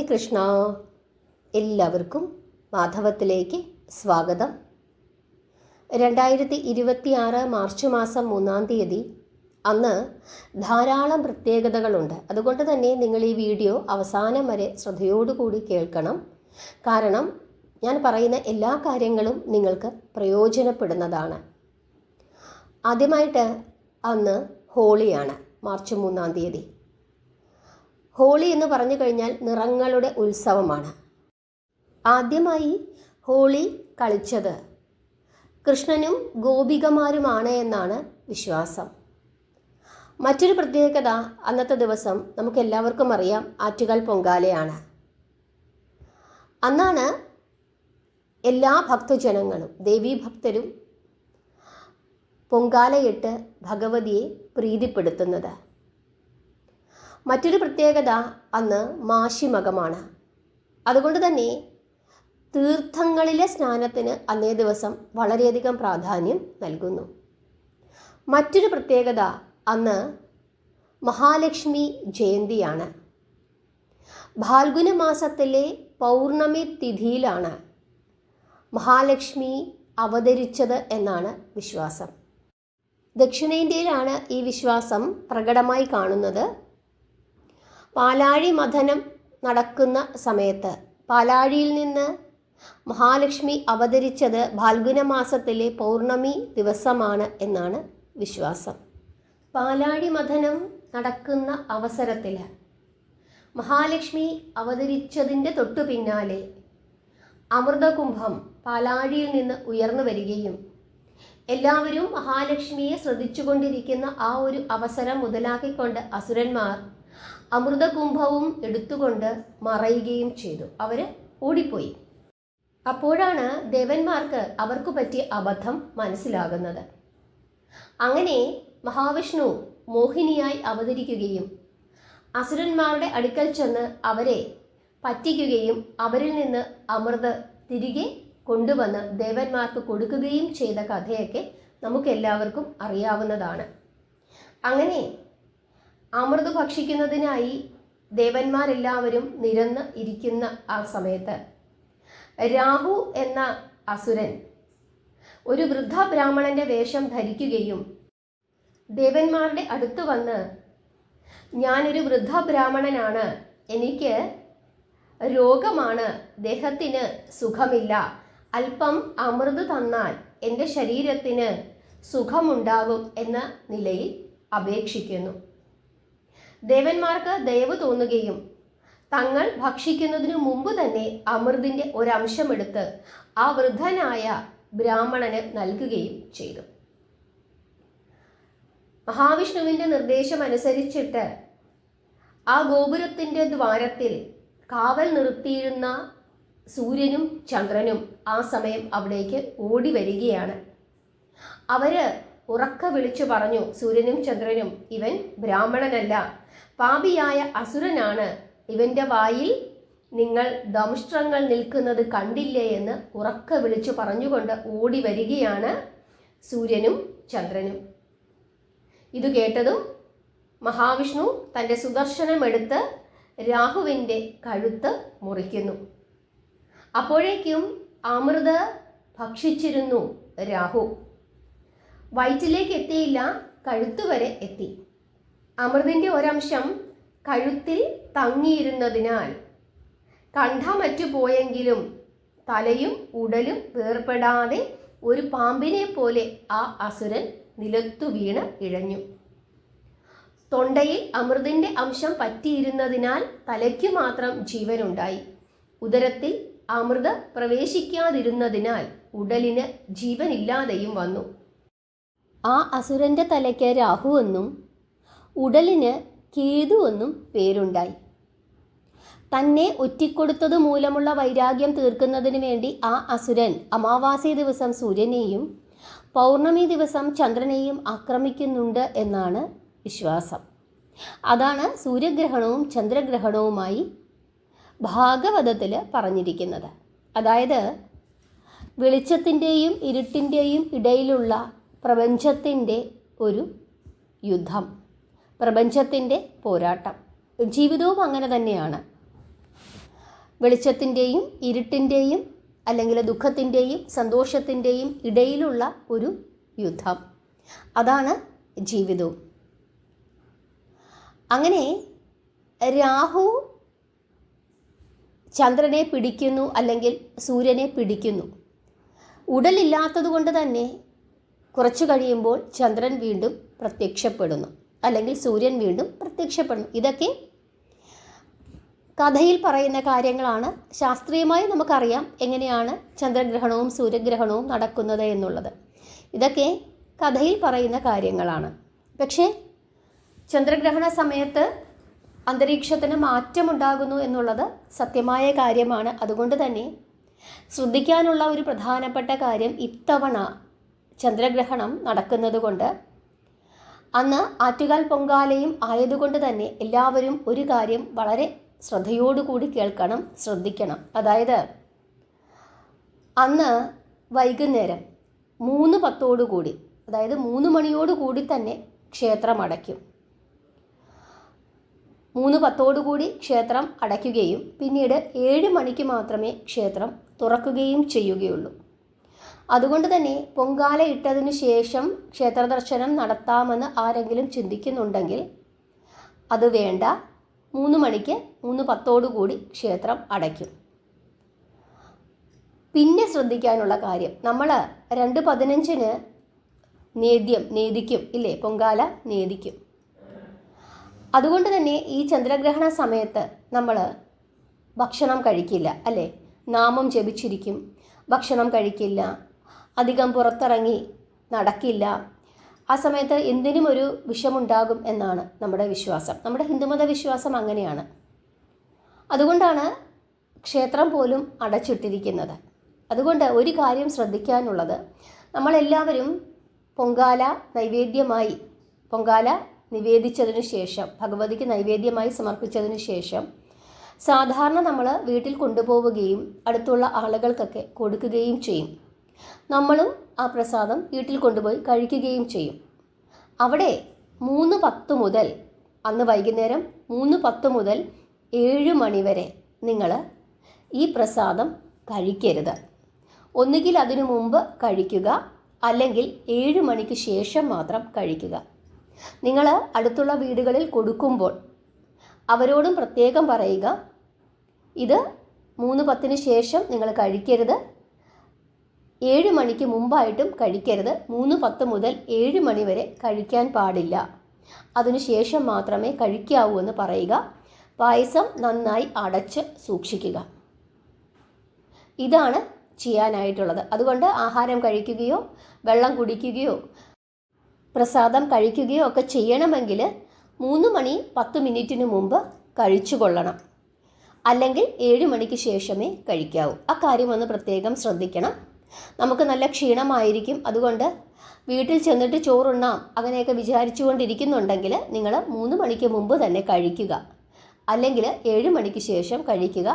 കൃഷ്ണ. എല്ലാവർക്കും മാധവത്തിലേക്ക് സ്വാഗതം. 2026 മാർച്ച് മാസം 3-ാം തീയതി അന്ന് ധാരാളം പ്രത്യേകതകളുണ്ട്. അതുകൊണ്ട് തന്നെ നിങ്ങൾ ഈ വീഡിയോ അവസാനം വരെ ശ്രദ്ധയോടുകൂടി കേൾക്കണം. കാരണം ഞാൻ പറയുന്ന എല്ലാ കാര്യങ്ങളും നിങ്ങൾക്ക് പ്രയോജനപ്പെടുന്നതാണ്. ആദ്യമായിട്ട് അന്ന് ഹോളിയാണ്, മാർച്ച് 3-ാം തീയതി. ഹോളി എന്ന് പറഞ്ഞു കഴിഞ്ഞാൽ നിറങ്ങളുടെ ഉത്സവമാണ്. ആദ്യമായി ഹോളി കളിച്ചത് കൃഷ്ണനും ഗോപികമാരുമാണ് എന്നാണ് വിശ്വാസം. മറ്റൊരു പ്രത്യേകത, അന്നത്തെ ദിവസം നമുക്കെല്ലാവർക്കും അറിയാം, ആറ്റുകാൽ പൊങ്കാലയാണ്. അന്നാണ് എല്ലാ ഭക്തജനങ്ങളും, ദേവീഭക്തരും പൊങ്കാലയിട്ട് ഭഗവതിയെ പ്രീതിപ്പെടുത്തുന്നത്. മറ്റൊരു പ്രത്യേകത, അന്ന് മാഷിമകമാണ്. അതുകൊണ്ട് തന്നെ തീർത്ഥങ്ങളിലെ സ്നാനത്തിന് അന്നേ ദിവസം വളരെയധികം പ്രാധാന്യം നൽകുന്നു. മറ്റൊരു പ്രത്യേകത, അന്ന് മഹാലക്ഷ്മി ജയന്തിയാണ്. ഫാൽഗുന മാസത്തിലെ പൗർണമി തിഥിയിലാണ് മഹാലക്ഷ്മി അവതരിച്ചത് എന്നാണ് വിശ്വാസം. ദക്ഷിണേന്ത്യയിലാണ് ഈ വിശ്വാസം പ്രകടമായി കാണുന്നത്. പാലാഴി മഥനം നടക്കുന്ന സമയത്ത് പാലാഴിയിൽ നിന്ന് മഹാലക്ഷ്മി അവതരിച്ചത് ഫാൽഗുന മാസത്തിലെ പൗർണമി ദിവസമാണ് എന്നാണ് വിശ്വാസം. പാലാഴി മഥനം നടക്കുന്ന അവസരത്തിൽ മഹാലക്ഷ്മി അവതരിച്ചതിൻ്റെ തൊട്ടു പിന്നാലെ അമൃതകുംഭം പാലാഴിയിൽ നിന്ന് ഉയർന്നു വരികയും എല്ലാവരും മഹാലക്ഷ്മിയെ ശ്രദ്ധിച്ചുകൊണ്ടിരിക്കുന്ന ആ ഒരു അവസരം മുതലാക്കിക്കൊണ്ട് അസുരന്മാർ അമൃതകുംഭവും എടുത്തുകൊണ്ട് മറയുകയും ചെയ്തു. അവർ ഓടിപ്പോയി. അപ്പോഴാണ് ദേവന്മാർക്ക് അവർക്ക് പറ്റിയ അബദ്ധം മനസ്സിലാകുന്നത്. അങ്ങനെ മഹാവിഷ്ണു മോഹിനിയായി അവതരിക്കുകയും അസുരന്മാരുടെ അടുക്കൽ ചെന്ന് അവരെ പറ്റിക്കുകയും അവരിൽ നിന്ന് അമൃത് തിരികെ കൊണ്ടുവന്ന് ദേവന്മാർക്ക് കൊടുക്കുകയും ചെയ്ത കഥയൊക്കെ നമുക്കെല്ലാവർക്കും അറിയാവുന്നതാണ്. അങ്ങനെ അമൃത് ഭക്ഷിക്കുന്നതിനായി ദേവന്മാരെല്ലാവരും നിരന്ന് ഇരിക്കുന്ന ആ സമയത്ത് രാഹു എന്ന അസുരൻ ഒരു വൃദ്ധ ബ്രാഹ്മണന്റെ വേഷം ധരിക്കുകയും ദേവന്മാരുടെ അടുത്ത് വന്ന്, ഞാനൊരു വൃദ്ധ ബ്രാഹ്മണനാണ്, എനിക്ക് രോഗമാണ്, ദേഹത്തിന് സുഖമില്ല, അല്പം അമൃത് തന്നാൽ എൻ്റെ ശരീരത്തിന് സുഖമുണ്ടാകും എന്ന നിലയിൽ അപേക്ഷിക്കുന്നു. ദേവന്മാർക്ക് ദയവ് തോന്നുകയും തങ്ങൾ ഭക്ഷിക്കുന്നതിനു മുമ്പ് തന്നെ അമൃതിൻ്റെ ഒരംശമെടുത്ത് ആ വൃദ്ധനായ ബ്രാഹ്മണന് നൽകുകയും ചെയ്തു. മഹാവിഷ്ണുവിൻ്റെ നിർദ്ദേശമനുസരിച്ചിട്ട് ആ ഗോപുരത്തിൻ്റെ ദ്വാരത്തിൽ കാവൽ നിർത്തിയിരുന്ന സൂര്യനും ചന്ദ്രനും ആ സമയം അവിടേക്ക് ഓടി വരികയാണ്. അവര് ഉറക്കെ വിളിച്ചു പറഞ്ഞു, സൂര്യനും ചന്ദ്രനും, ഇവൻ ബ്രാഹ്മണനല്ല, പാപിയായ അസുരനാണ്, ഇവൻ്റെ വായിൽ നിങ്ങൾ ദംഷ്ട്രങ്ങൾ നിൽക്കുന്നത് കണ്ടില്ലേ എന്ന് ഉറക്കെ വിളിച്ചു പറഞ്ഞുകൊണ്ട് ഓടി വരികയാണ് സൂര്യനും ചന്ദ്രനും. ഇത് കേട്ടതും മഹാവിഷ്ണു തൻ്റെ സുദർശനമെടുത്ത് രാഹുവിൻ്റെ കഴുത്ത് മുറിക്കുന്നു. അപ്പോഴേക്കും അമൃത് ഭക്ഷിച്ചിരുന്നു രാഹു. വയറ്റിലേക്ക് എത്തിയില്ല, കഴുത്തുവരെ എത്തി. അമൃതിൻ്റെ ഒരംശം കഴുത്തിൽ തങ്ങിയിരുന്നതിനാൽ കണ്ഠമറ്റു പോയെങ്കിലും തലയും ഉടലും വേർപെടാതെ ഒരു പാമ്പിനെ പോലെ ആ അസുരൻ നിലത്തു വീണ് ഇഴഞ്ഞു. തൊണ്ടയിൽ അമൃതിൻ്റെ അംശം പറ്റിയിരുന്നതിനാൽ തലയ്ക്കു മാത്രം ജീവനുണ്ടായി. ഉദരത്തിൽ അമൃത് പ്രവേശിക്കാതിരുന്നതിനാൽ ഉടലിന് ജീവനില്ലാതെയും വന്നു. ആ അസുരൻ്റെ തലയ്ക്ക് രാഹു എന്നും ഉടലിന് കേതു എന്നും പേരുണ്ടായി. തന്നെ ഒറ്റിക്കൊടുത്തത് മൂലമുള്ള വൈരാഗ്യം തീർക്കുന്നതിന് വേണ്ടി ആ അസുരൻ അമാവാസി ദിവസം സൂര്യനെയും പൗർണമി ദിവസം ചന്ദ്രനെയും ആക്രമിക്കുന്നുണ്ട് എന്നാണ് വിശ്വാസം. അതാണ് സൂര്യഗ്രഹണവും ചന്ദ്രഗ്രഹണവുമായി ഭാഗവതത്തിൽ പറഞ്ഞിരിക്കുന്നത്. അതായത് വെളിച്ചത്തിൻ്റെയും ഇരുട്ടിൻ്റെയും ഇടയിലുള്ള പ്രപഞ്ചത്തിൻ്റെ ഒരു യുദ്ധം, പ്രപഞ്ചത്തിൻ്റെ പോരാട്ടം. ജീവിതവും അങ്ങനെ തന്നെയാണ്. വെളിച്ചത്തിൻ്റെയും ഇരുട്ടിൻ്റെയും അല്ലെങ്കിൽ ദുഃഖത്തിൻ്റെയും സന്തോഷത്തിൻ്റെയും ഇടയിലുള്ള ഒരു യുദ്ധം. അതാണ് ജീവിതവും. അങ്ങനെ രാഹു ചന്ദ്രനെ പിടിക്കുന്നു അല്ലെങ്കിൽ സൂര്യനെ പിടിക്കുന്നു. ഉടലില്ലാത്തത് കൊണ്ട് തന്നെ കുറച്ചു കഴിയുമ്പോൾ ചന്ദ്രൻ വീണ്ടും പ്രത്യക്ഷപ്പെടുന്നു അല്ലെങ്കിൽ സൂര്യൻ വീണ്ടും പ്രത്യക്ഷപ്പെടുന്നു. ഇതൊക്കെ കഥയിൽ പറയുന്ന കാര്യങ്ങളാണ്. ശാസ്ത്രീയമായി നമുക്കറിയാം എങ്ങനെയാണ് ചന്ദ്രഗ്രഹണവും സൂര്യഗ്രഹണവും നടക്കുന്നത് എന്നുള്ളത്. ഇതൊക്കെ കഥയിൽ പറയുന്ന കാര്യങ്ങളാണ്. പക്ഷേ ചന്ദ്രഗ്രഹണ സമയത്ത് അന്തരീക്ഷത്തിന് മാറ്റമുണ്ടാകുന്നു എന്നുള്ളത് സത്യമായ കാര്യമാണ്. അതുകൊണ്ട് തന്നെ ശ്രദ്ധിക്കാനുള്ള ഒരു പ്രധാനപ്പെട്ട കാര്യം, ഇത്തവണ ചന്ദ്രഗ്രഹണം നടക്കുന്നത് കൊണ്ട് അന്ന് ആറ്റുകാൽ പൊങ്കാലയും ആയതുകൊണ്ട് തന്നെ എല്ലാവരും ഒരു കാര്യം വളരെ ശ്രദ്ധയോടുകൂടി കേൾക്കണം, ശ്രദ്ധിക്കണം. അതായത് അന്ന് വൈകുന്നേരം 3:10 അതായത് 3 മണിയോടുകൂടി തന്നെ ക്ഷേത്രം അടയ്ക്കും. 3:10 ക്ഷേത്രം അടയ്ക്കുകയും പിന്നീട് 7 മണിക്ക് മാത്രമേ ക്ഷേത്രം തുറക്കുകയും ചെയ്യുകയുള്ളൂ. അതുകൊണ്ട് തന്നെ പൊങ്കാല ഇട്ടതിനു ശേഷം ക്ഷേത്ര ദർശനം നടത്താമെന്ന് ആരെങ്കിലും ചിന്തിക്കുന്നുണ്ടെങ്കിൽ അത് വേണ്ട. 3 മണിക്ക് 3:10 ക്ഷേത്രം അടയ്ക്കും. പിന്നെ ശ്രദ്ധിക്കാനുള്ള കാര്യം, നമ്മൾ 2:15 നേദിക്കും ഇല്ലേ, പൊങ്കാല നേദിക്കും. അതുകൊണ്ട് തന്നെ ഈ ചന്ദ്രഗ്രഹണ സമയത്ത് നമ്മൾ ഭക്ഷണം കഴിക്കില്ല അല്ലേ, നാമം ജപിച്ചിരിക്കും, ഭക്ഷണം കഴിക്കില്ല, അധികം പുറത്തിറങ്ങി നടക്കില്ല. ആ സമയത്ത് എന്തിനും ഒരു വിഷമുണ്ടാകും എന്നാണ് നമ്മുടെ വിശ്വാസം. നമ്മുടെ ഹിന്ദുമത വിശ്വാസം അങ്ങനെയാണ്. അതുകൊണ്ടാണ് ക്ഷേത്രം പോലും അടച്ചിട്ടിരിക്കുന്നത്. അതുകൊണ്ട് ഒരു കാര്യം ശ്രദ്ധിക്കാനുള്ളത്, നമ്മളെല്ലാവരും പൊങ്കാല നിവേദിച്ചതിനു ശേഷം, ഭഗവതിക്ക് നൈവേദ്യമായി സമർപ്പിച്ചതിനു ശേഷം സാധാരണ നമ്മൾ വീട്ടിൽ കൊണ്ടുപോവുകയും അടുത്തുള്ള ആളുകൾക്കൊക്കെ കൊടുക്കുകയും ചെയ്യും. നമ്മളും ആ പ്രസാദം വീട്ടിൽ കൊണ്ടുപോയി കഴിക്കുകയും ചെയ്യും. അവിടെ 3:10 മുതൽ, അന്ന് വൈകുന്നേരം 3:10 മുതൽ 7 മണി വരെ നിങ്ങൾ ഈ പ്രസാദം കഴിക്കരുത്. ഒന്നുകിൽ അതിനു മുമ്പ് കഴിക്കുക, അല്ലെങ്കിൽ 7 മണിക്ക് ശേഷം മാത്രം കഴിക്കുക. നിങ്ങൾ അടുത്തുള്ള വീടുകളിൽ കൊടുക്കുമ്പോൾ അവരോടും പ്രത്യേകം പറയുക, ഇത് 3:10 ശേഷം നിങ്ങൾ കഴിക്കരുത്, 7 മണിക്ക് മുമ്പായിട്ടും കഴിക്കരുത്, 3:10 മുതൽ 7 മണി വരെ കഴിക്കാൻ പാടില്ല, അതിനുശേഷം മാത്രമേ കഴിക്കാവൂ എന്ന് പറയുക. പായസം നന്നായി അടച്ച് സൂക്ഷിക്കുക. ഇതാണ് ചെയ്യാനായിട്ടുള്ളത്. അതുകൊണ്ട് ആഹാരം കഴിക്കുകയോ വെള്ളം കുടിക്കുകയോ പ്രസാദം കഴിക്കുകയോ ഒക്കെ ചെയ്യണമെങ്കിൽ 3 മണി 10 മിനിറ്റിന് മുമ്പ് കഴിച്ചു കൊള്ളണം, അല്ലെങ്കിൽ 7 മണിക്ക് ശേഷമേ കഴിക്കാവൂ. ആ കാര്യം ഒന്ന് പ്രത്യേകം ശ്രദ്ധിക്കണം. നമുക്ക് നല്ല ക്ഷീണമായിരിക്കും. അതുകൊണ്ട് വീട്ടിൽ ചെന്നിട്ട് ചോറുണ്ണാം അങ്ങനെയൊക്കെ വിചാരിച്ചുകൊണ്ടിരിക്കുന്നുണ്ടെങ്കിൽ നിങ്ങൾ 3 മണിക്ക് മുമ്പ് തന്നെ കഴിക്കുക, അല്ലെങ്കിൽ 7 മണിക്ക് ശേഷം കഴിക്കുക.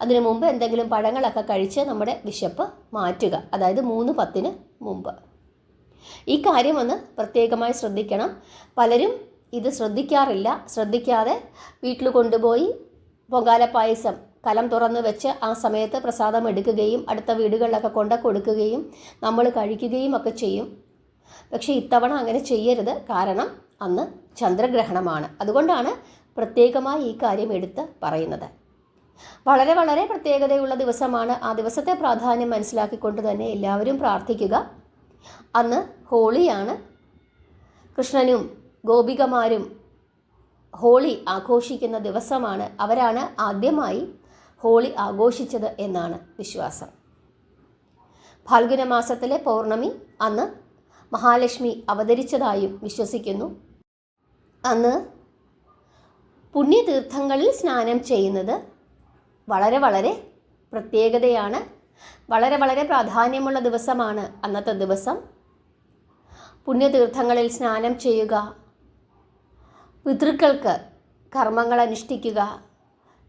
അതിനു മുമ്പ് എന്തെങ്കിലും പഴങ്ങളൊക്കെ കഴിച്ച് നമ്മുടെ വിശപ്പ് മാറ്റുക, അതായത് 3:10 മുമ്പ്. ഈ കാര്യം ഒന്ന് പ്രത്യേകമായി ശ്രദ്ധിക്കണം. പലരും ഇത് ശ്രദ്ധിക്കാതെ വീട്ടിൽ കൊണ്ടുപോയി പൊങ്കാല പായസം കലം തുറന്ന് വെച്ച് ആ സമയത്ത് പ്രസാദം എടുക്കുകയും അടുത്ത വീടുകളിലൊക്കെ കൊടുക്കുകയും നമ്മൾ കഴിക്കുകയും ഒക്കെ ചെയ്യും. പക്ഷേ ഇത്തവണ അങ്ങനെ ചെയ്യരുത്. കാരണം അന്ന് ചന്ദ്രഗ്രഹണമാണ്. അതുകൊണ്ടാണ് പ്രത്യേകമായി ഈ കാര്യം എടുത്ത് പറയുന്നത്. വളരെ വളരെ പ്രത്യേകതയുള്ള ദിവസമാണ്. ആ ദിവസത്തെ പ്രാധാന്യം മനസ്സിലാക്കിക്കൊണ്ട് തന്നെ എല്ലാവരും പ്രാർത്ഥിക്കുക. അന്ന് ഹോളിയാണ്. കൃഷ്ണനും ഗോപികമാരും ഹോളി ആഘോഷിക്കുന്ന ദിവസമാണ്. അവരാണ് ആദ്യമായി ഹോളി ആഘോഷിച്ചത് എന്നാണ് വിശ്വാസം. ഫാൽഗുന മാസത്തിലെ പൗർണമി അന്ന് മഹാലക്ഷ്മി അവതരിച്ചതായും വിശ്വസിക്കുന്നു. അന്ന് പുണ്യതീർത്ഥങ്ങളിൽ സ്നാനം ചെയ്യുന്നത് വളരെ വളരെ പ്രത്യേകതയാണ്. വളരെ വളരെ പ്രാധാന്യമുള്ള ദിവസമാണ് അന്നത്തെ ദിവസം. പുണ്യതീർത്ഥങ്ങളിൽ സ്നാനം ചെയ്യുക, പിതൃക്കൾക്ക് കർമ്മങ്ങൾ അനുഷ്ഠിക്കുക,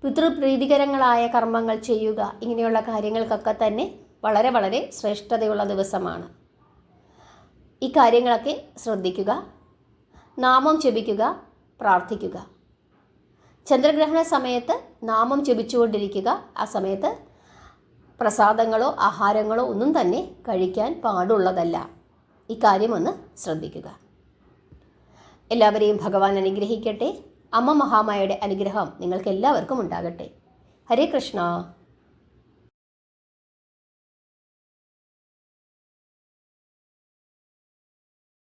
പിതൃപ്രീതികരങ്ങളായ കർമ്മങ്ങൾ ചെയ്യുക, ഇങ്ങനെയുള്ള കാര്യങ്ങൾക്കൊക്കെ തന്നെ വളരെ വളരെ ശ്രേഷ്ഠതയുള്ള ദിവസമാണ്. ഈ കാര്യങ്ങളൊക്കെ ശ്രദ്ധിക്കുക, നാമം ജപിക്കുക, പ്രാർത്ഥിക്കുക. ചന്ദ്രഗ്രഹണ സമയത്ത് നാമം ജപിച്ചുകൊണ്ടിരിക്കുക. ആ സമയത്ത് പ്രസാദങ്ങളോ ആഹാരങ്ങളോ ഒന്നും തന്നെ കഴിക്കാൻ പാടുള്ളതല്ല. ഇക്കാര്യം ഒന്ന് ശ്രദ്ധിക്കുക. എല്ലാവരെയും ഭഗവാൻ അനുഗ്രഹിക്കട്ടെ. അമ്മ മഹാമായയുടെ അനുഗ്രഹം നിങ്ങൾക്ക് എല്ലാവർക്കും ഉണ്ടാകട്ടെ. ഹരേ കൃഷ്ണ.